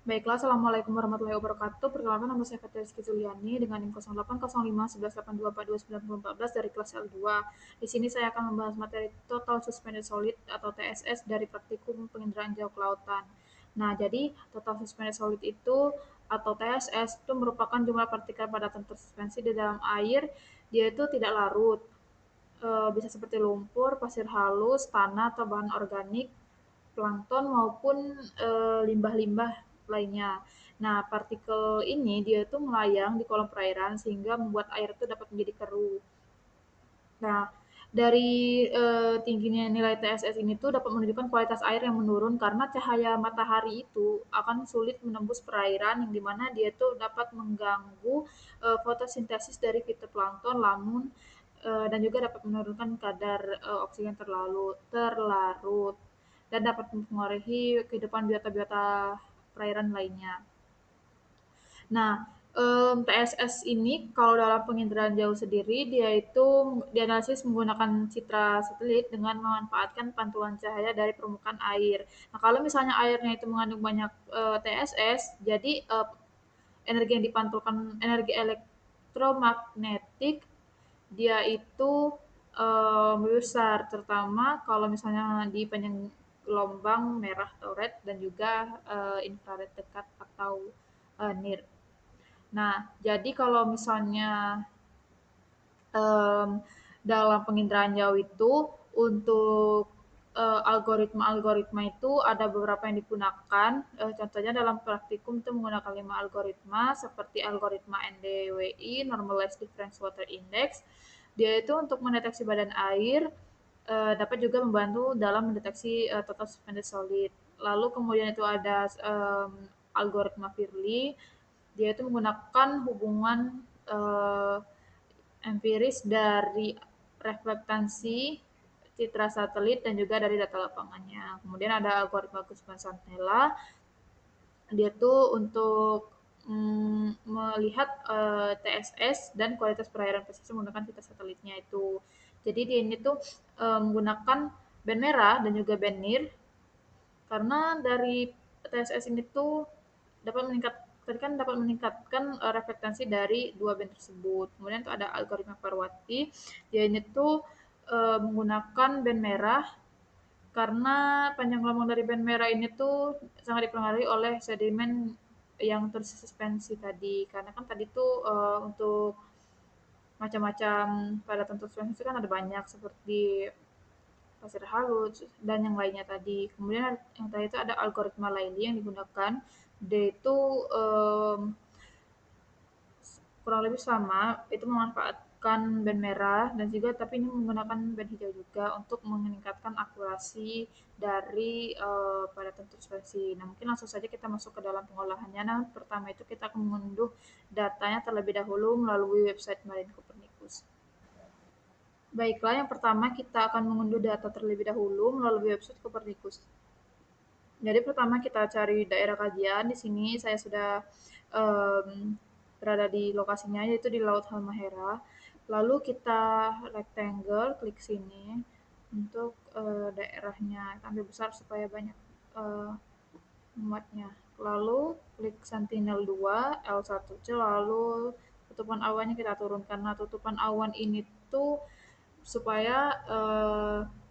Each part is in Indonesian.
Baiklah, Assalamualaikum warahmatullahi wabarakatuh. Perkenalkan nama saya Fatih Rizky Zuliani dengan NIM 0805 1182 2014 dari kelas L2. Di sini saya akan membahas materi Total Suspended Solid atau TSS dari praktikum penginderaan jauh ke lautan. Nah, jadi Total Suspended Solid itu atau TSS itu merupakan jumlah partikel padatan tersuspensi di dalam air. Dia itu tidak larut, bisa seperti lumpur, pasir halus, tanah atau bahan organik, plankton maupun limbah-limbah lainnya. Nah, partikel ini dia tuh melayang di kolom perairan sehingga membuat air itu dapat menjadi keruh. Nah, dari tingginya nilai TSS ini tuh dapat menunjukkan kualitas air yang menurun karena cahaya matahari itu akan sulit menembus perairan yang dimana dia tuh dapat mengganggu fotosintesis dari fitoplankton, lamun dan juga dapat menurunkan kadar oksigen terlarut dan dapat mempengaruhi kehidupan biota-biota perairan lainnya. Nah, TSS ini kalau dalam penginderaan jauh sendiri, dia itu dianalisis menggunakan citra satelit dengan memanfaatkan pantulan cahaya dari permukaan air. Nah, kalau misalnya airnya itu mengandung banyak TSS, jadi energi yang dipantulkan, energi elektromagnetik, dia itu besar, terutama kalau misalnya di panjang gelombang merah atau red dan juga infrared dekat atau near. Nah, jadi kalau misalnya em, dalam penginderaan jauh itu untuk algoritma-algoritma itu ada beberapa yang digunakan. Contohnya dalam praktikum itu menggunakan 5 algoritma seperti algoritma NDWI (Normalized Difference Water Index). Dia itu untuk mendeteksi badan air, dapat juga membantu dalam mendeteksi total suspended solid. Lalu kemudian itu ada algoritma Firli. Dia itu menggunakan hubungan empiris dari reflektansi citra satelit dan juga dari data lapangannya. Kemudian ada algoritma Guzman Santella, dia tuh untuk melihat TSS dan kualitas perairan pesisir menggunakan citra satelitnya itu. Jadi dia ini tuh menggunakan band merah dan juga band NIR karena dari TSS ini tuh dapat meningkat tadi kan dapat meningkatkan reflektansi dari dua band tersebut. Kemudian itu ada algoritma Parwati, dia ini tuh menggunakan band merah karena panjang gelombang dari band merah ini tuh sangat dipengaruhi oleh sedimen yang tersuspensi tadi. Karena kan tadi tuh untuk macam-macam padatan tersuspensi kan ada banyak seperti pasir halus dan yang lainnya tadi. Kemudian yang tadi itu ada algoritma lainnya yang digunakan, dia itu kurang lebih sama, itu memanfaatkan band merah dan juga tapi ini menggunakan band hijau juga untuk meningkatkan akurasi dari padatan suspensi. Nah, mungkin langsung saja kita masuk ke dalam pengolahannya. Nah, pertama itu kita akan mengunduh datanya terlebih dahulu melalui website Marine Copernicus. Baiklah, yang pertama kita akan mengunduh data terlebih dahulu melalui website Copernicus. Jadi pertama kita cari daerah kajian. Di sini saya sudah berada di lokasinya yaitu di Laut Halmahera. Lalu kita rectangle, klik sini untuk daerahnya ambil besar supaya banyak uh, muatnya. Lalu klik Sentinel 2 L1C, lalu tutupan awannya kita turunkan. Nah, tutupan awan ini tuh supaya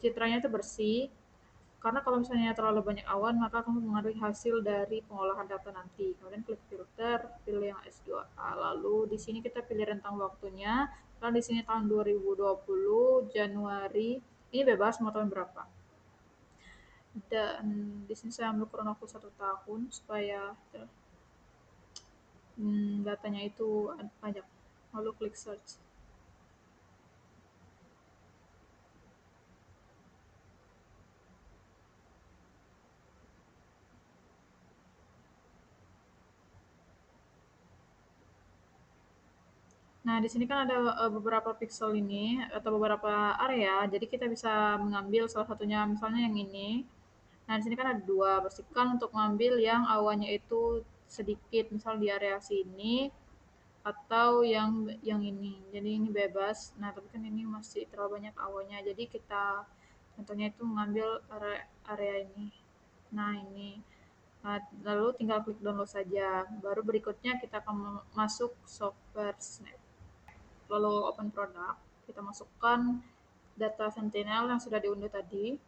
citranya itu bersih, karena kalau misalnya terlalu banyak awan, maka akan mempengaruhi hasil dari pengolahan data nanti. Kemudian klik filter, pilih yang S2A. Lalu di sini kita pilih rentang waktunya. Lalu di sini tahun 2020, Januari. Ini bebas mau tahun berapa. Dan di sini saya ambil kurun waktu 1 tahun supaya datanya itu banyak. Lalu klik search. Nah, di sini kan ada beberapa pixel ini atau beberapa area, jadi kita bisa mengambil salah satunya, misalnya yang ini. Nah, di sini kan ada dua, bersihkan untuk mengambil yang awannya itu sedikit, misal di area sini atau yang ini. Jadi ini bebas. Nah, tapi kan ini masih terlalu banyak awannya. Jadi kita contohnya itu mengambil area ini. Nah, ini. Nah, lalu tinggal klik download saja. Baru berikutnya kita akan masuk software Snap. Lalu open product, kita masukkan data Sentinel yang sudah diunduh tadi.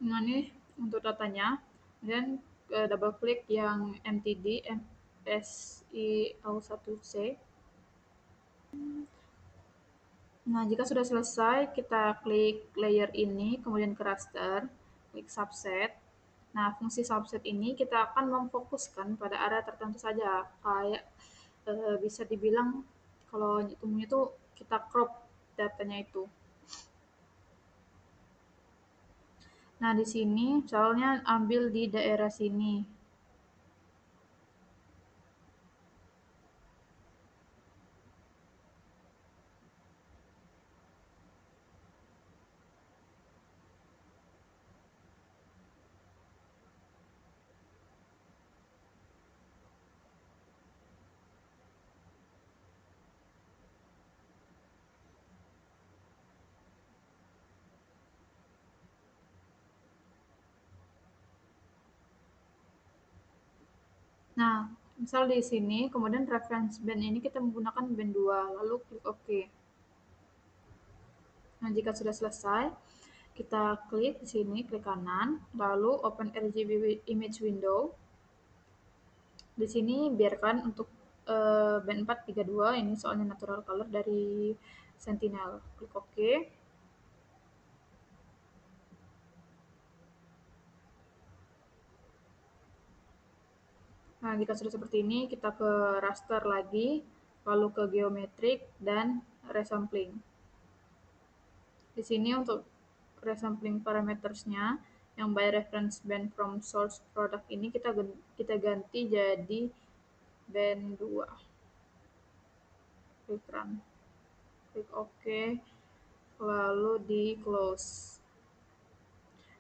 Nah, ini untuk datanya. Dan double klik yang MTD MSIO1C. Nah, jika sudah selesai, kita klik layer ini, kemudian ke raster, klik subset. Nah, fungsi subset ini kita akan memfokuskan pada area tertentu saja, kayak bisa dibilang kalau hitungnya itu kita crop datanya itu. Nah, di sini misalnya ambil di daerah sini. Nah, misal di sini, kemudian reference band ini kita menggunakan band 2, lalu klik OK. Nah, jika sudah selesai, kita klik di sini, klik kanan, lalu open RGB image window. Di sini biarkan untuk band 432, ini soalnya natural color dari Sentinel. Klik OK. Nah, jika sudah seperti ini, kita ke raster lagi, lalu ke geometrik dan resampling. Di sini untuk resampling parametersnya, yang by reference band from source product ini kita ganti jadi band 2. Klik run. Klik OK, lalu di close.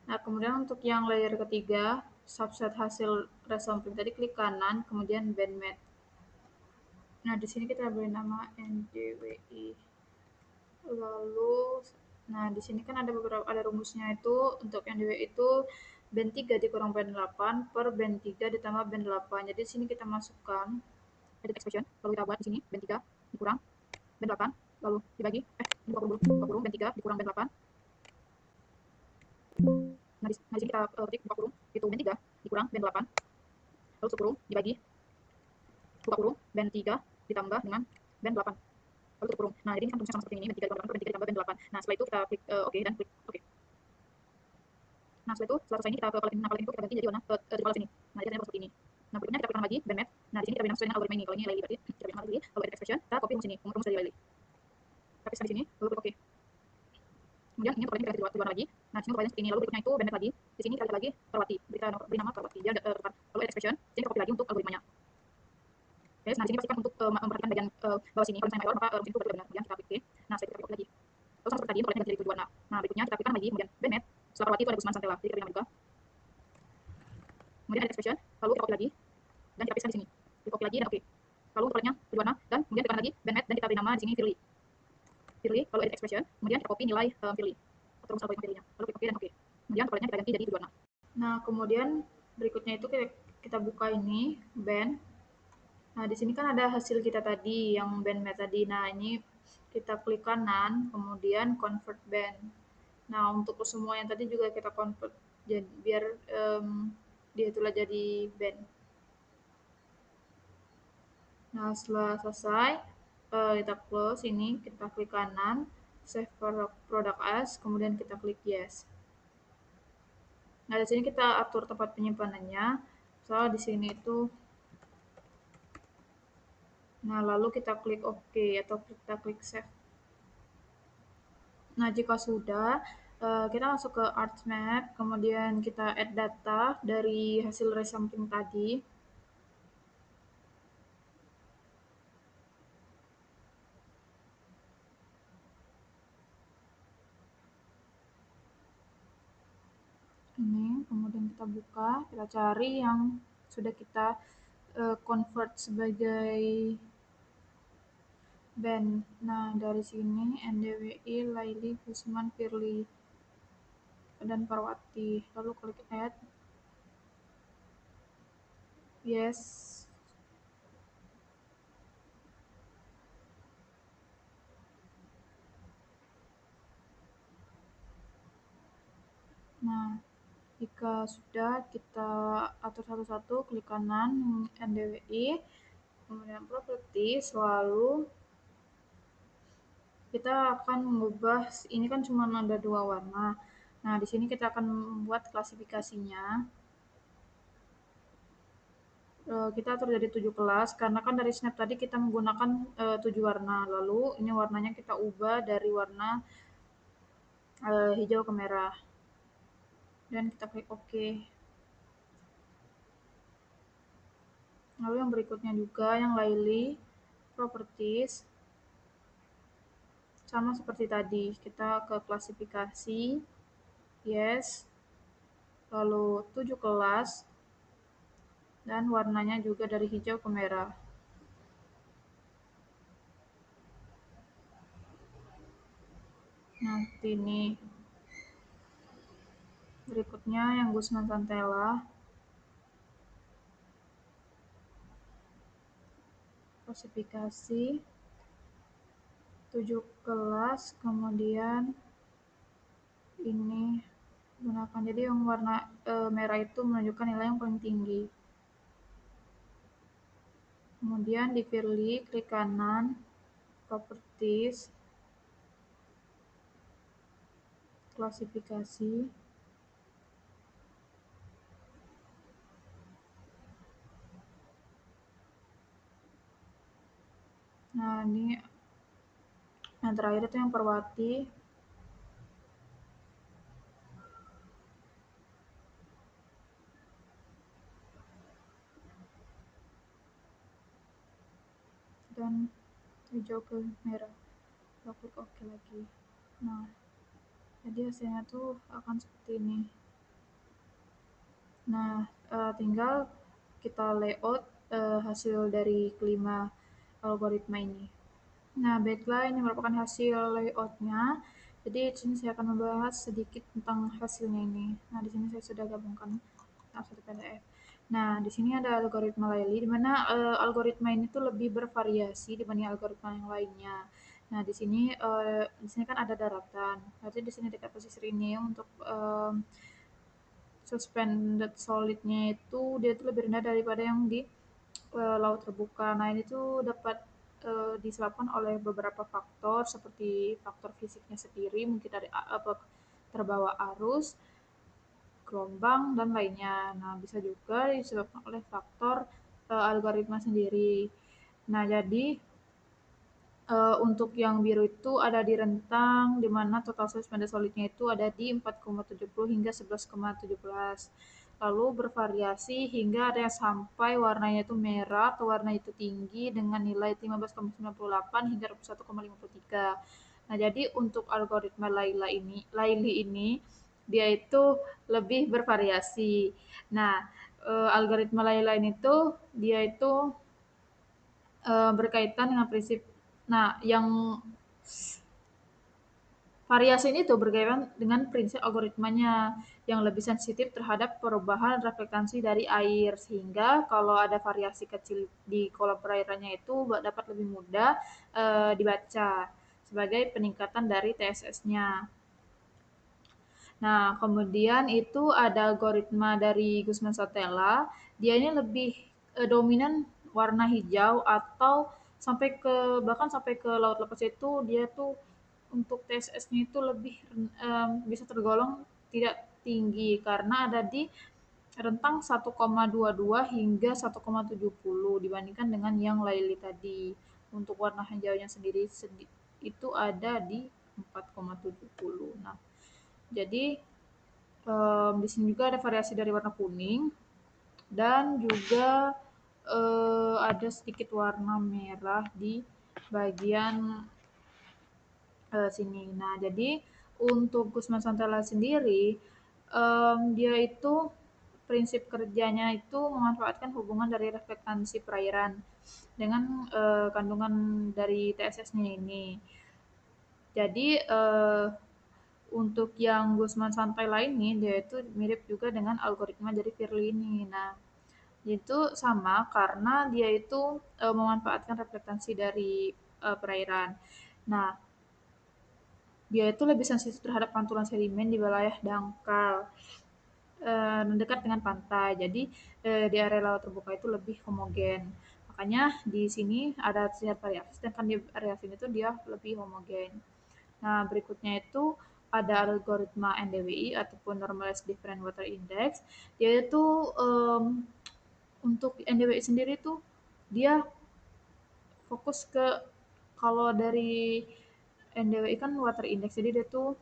Nah, kemudian untuk yang layer ketiga, subset hasil resampling tadi klik kanan, kemudian band matte. Nah, di sini kita beri nama NDWI. Lalu, nah di sini kan ada rumusnya itu untuk NDWI itu band 3 dikurang band 8 per band 3 ditambah band 8. Jadi di sini kita masukkan edit expression, lalu kita buat di sini band 3 dikurang band 8, lalu dibagi 20 band 3 dikurang band 8. Nah, di sini kita ketik buka kurung, itu band 3 dikurang band 8, lalu kurung dibagi buka kurung band 3 ditambah dengan band 8. Lalu tutup kurung. Nah, jadi ini kan rumusnya sama seperti ini, band 3 ditambah band 3 ditambah band 8. Nah, setelah itu kita klik OK dan klik OK. Nah, setelah selesai ini kita ke palette ini. Nah, palette itu kita ganti jadi warna di palette sini. Nah, jadi seperti ini. Nah, berikutnya kita klik lagi band matte. Nah, di sini kita beri nama sesuai dengan algoritma ini. Kalau ini Laili berarti kita beri nama Laili. Kalau edit expression, kita copy rumus ini, rumus dari Laili. Tapi di sini, lalu klik OK. Kemudian ini palette kita ganti dua warna lagi. Nah, di sini palette seperti ini. Lalu berikutnya itu band matte lagi. Di sini kita lihat lagi Parwati. Beri nama Parwati. Dia tukar. Lalu edit expression, di sini kita copy lagi untuk algoritmanya. Oke, nah di sini pastikan untuk memperhatikan bagian bawah sini. Kalau misalnya error, maka rumus itu berarti benar. Kemudian kita klik OK. Nah, setelah itu kita copy lagi. Lalu sama seperti tadi, palette ganti jadi dua warna. Nah, berikutnya kita klikkan lagi, kemudian band matte. Setelah Parwati itu ada Gusman Santella. Jadi kita beri nama juga. Kemudian edit expression, lalu kita copy lagi dan kita paste di sini. Klik copy lagi dan oke. Lalu untuk palette-nya berwarna dan kemudian tekan lagi band matte dan kita beri nama di sini Firly. Firly, lalu edit expression, kemudian kita copy nilai Firly atau rumus algoritma Firly-nya. Lalu klik oke dan oke. Kemudian palette-nya kita ganti jadi berwarna. Nah, kemudian berikutnya itu kita buka ini band. Nah, di sini kan ada hasil kita tadi yang band matte tadi. Nah, ini kita klik kanan, kemudian convert band. Nah, untuk semua yang tadi juga kita convert jadi biar dia itulah jadi band. Nah, setelah selesai, kita close ini, kita klik kanan, save product as, kemudian kita klik yes. Nah, di sini kita atur tempat penyimpanannya. Soal di sini itu, nah lalu kita klik OK atau kita klik save. Nah, jika sudah, Kita masuk ke Arts Map, kemudian kita add data dari hasil resampling tadi. Ini, kemudian kita buka, kita cari yang sudah kita convert sebagai band. Nah, dari sini NDWI, Laili, Gusman, Firly, dan Parwati. Lalu klik add. Yes. Nah, jika sudah, kita atur satu-satu, klik kanan NDWI, kemudian properties, lalu kita akan mengubah, ini kan cuma ada 2 warna. Nah, di sini kita akan membuat klasifikasinya. Kita atur jadi 7 kelas, karena kan dari snap tadi kita menggunakan 7 warna. Lalu ini warnanya kita ubah dari warna hijau ke merah. Dan kita klik OK. Lalu yang berikutnya juga, yang Laili, properties. Sama seperti tadi, kita ke klasifikasi, yes, lalu 7 kelas, dan warnanya juga dari hijau ke merah. Nah, ini. Berikutnya yang Gusman Santella, klasifikasi, 7 kelas, kemudian ini gunakan. Jadi yang warna merah itu menunjukkan nilai yang paling tinggi. Kemudian di Firly, klik kanan, properties, klasifikasi. Nah, ini yang terakhir itu yang Perwati. Dan hijau ke merah. Kita klik OK lagi. Nah, jadi hasilnya tuh akan seperti ini. Nah, tinggal kita layout hasil dari kelima algoritma ini. Nah, baiklah, ini merupakan hasil layoutnya. Jadi di sini saya akan membahas sedikit tentang hasilnya ini. Nah, di sini saya sudah gabungkan dalam satu PDF. Nah, di sini ada algoritma Laili, di mana algoritma ini tuh lebih bervariasi dibanding algoritma yang lainnya. Nah, di sini kan ada daratan. Berarti di sini dekat posisi ini untuk suspended solidnya itu dia tuh lebih rendah daripada yang di laut terbuka. Nah, ini tuh dapat disebabkan oleh beberapa faktor seperti faktor fisiknya sendiri, mungkin dari terbawa arus, gelombang, dan lainnya. Nah, bisa juga disebabkan oleh faktor algoritma sendiri. Nah, jadi untuk yang biru itu ada di rentang di mana total suspended solidnya itu ada di 4,70 hingga 11,17. Lalu bervariasi hingga ada yang sampai warnanya itu merah atau warna itu tinggi dengan nilai 15,98 hingga 21,53. Nah, jadi untuk algoritma Laili ini dia itu lebih bervariasi. Nah, algoritma Laila ini tuh dia itu berkaitan dengan prinsip. Nah, yang variasi ini tuh berkaitan dengan prinsip algoritmanya yang lebih sensitif terhadap perubahan reflektasi dari air, sehingga kalau ada variasi kecil di kolom perairannya itu dapat lebih mudah dibaca sebagai peningkatan dari TSS-nya. Nah, kemudian itu ada algoritma dari Guzman Sotela. Dia ini lebih dominan warna hijau atau bahkan sampai ke laut lepas itu dia tuh untuk TSS-nya itu lebih bisa tergolong tidak tinggi karena ada di rentang 1,22 hingga 1,70 dibandingkan dengan yang Laili tadi. Untuk warna hijaunya sendiri itu ada di 4,70. Nah, Jadi di sini juga ada variasi dari warna kuning dan juga ada sedikit warna merah di bagian sini. Nah, jadi untuk Gusman Santella sendiri, dia itu prinsip kerjanya itu memanfaatkan hubungan dari reflektansi perairan dengan kandungan dari TSS-nya ini. Jadi untuk yang Gusman santai lainnya, dia itu mirip juga dengan algoritma dari Firly ini. Nah, itu sama karena dia itu memanfaatkan reflektansi dari perairan. Nah, dia itu lebih sensitif terhadap pantulan sedimen di wilayah dangkal dekat dengan pantai. Jadi di area laut terbuka itu lebih homogen. Makanya di sini ada terlihat variasi, sedangkan di area sini tuh dia lebih homogen. Nah, berikutnya itu ada algoritma NDWI ataupun Normalized Different Water Index. Dia itu untuk NDWI sendiri tuh dia fokus ke kalau dari NDWI kan water index, jadi dia tuh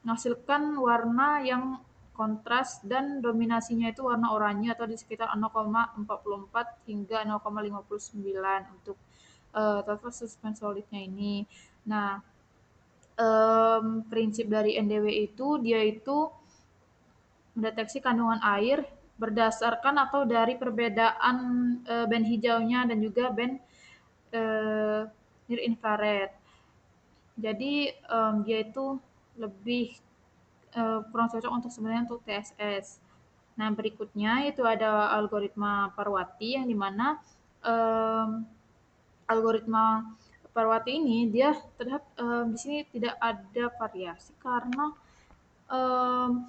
menghasilkan warna yang kontras dan dominasinya itu warna oranye atau di sekitar 0,44 hingga 0,59 untuk total suspense solidnya ini. Nah, prinsip dari NDW itu dia itu mendeteksi kandungan air berdasarkan atau dari perbedaan band hijaunya dan juga band eh, near infrared. Jadi dia itu lebih kurang cocok untuk sebenarnya untuk TSS. Nah, berikutnya itu ada algoritma Parwati yang dimana um, algoritma Parwati ini dia terlihat di sini tidak ada variasi karena um,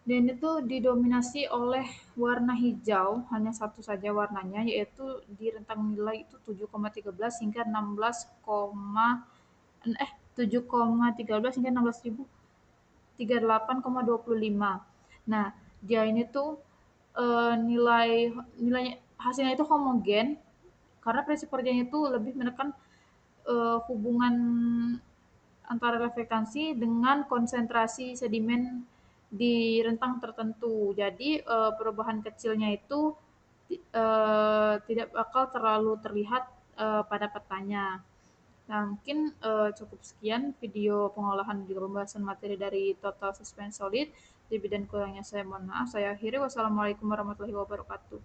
dan itu didominasi oleh warna hijau, hanya satu saja warnanya, yaitu di rentang nilai itu 7,13 hingga 16, 7,13 hingga 16.038,25. Nah, dia ini tuh nilai nilai hasilnya itu homogen karena prinsip kerjanya itu lebih menekan hubungan antara reflektansi dengan konsentrasi sedimen di rentang tertentu. Jadi perubahan kecilnya itu tidak bakal terlalu terlihat pada petanya. Nah, mungkin cukup sekian video pengolahan juga pembahasan materi dari Total Suspense Solid. Lebih dan kurangnya saya mohon maaf. Saya akhiri. Wassalamualaikum warahmatullahi wabarakatuh.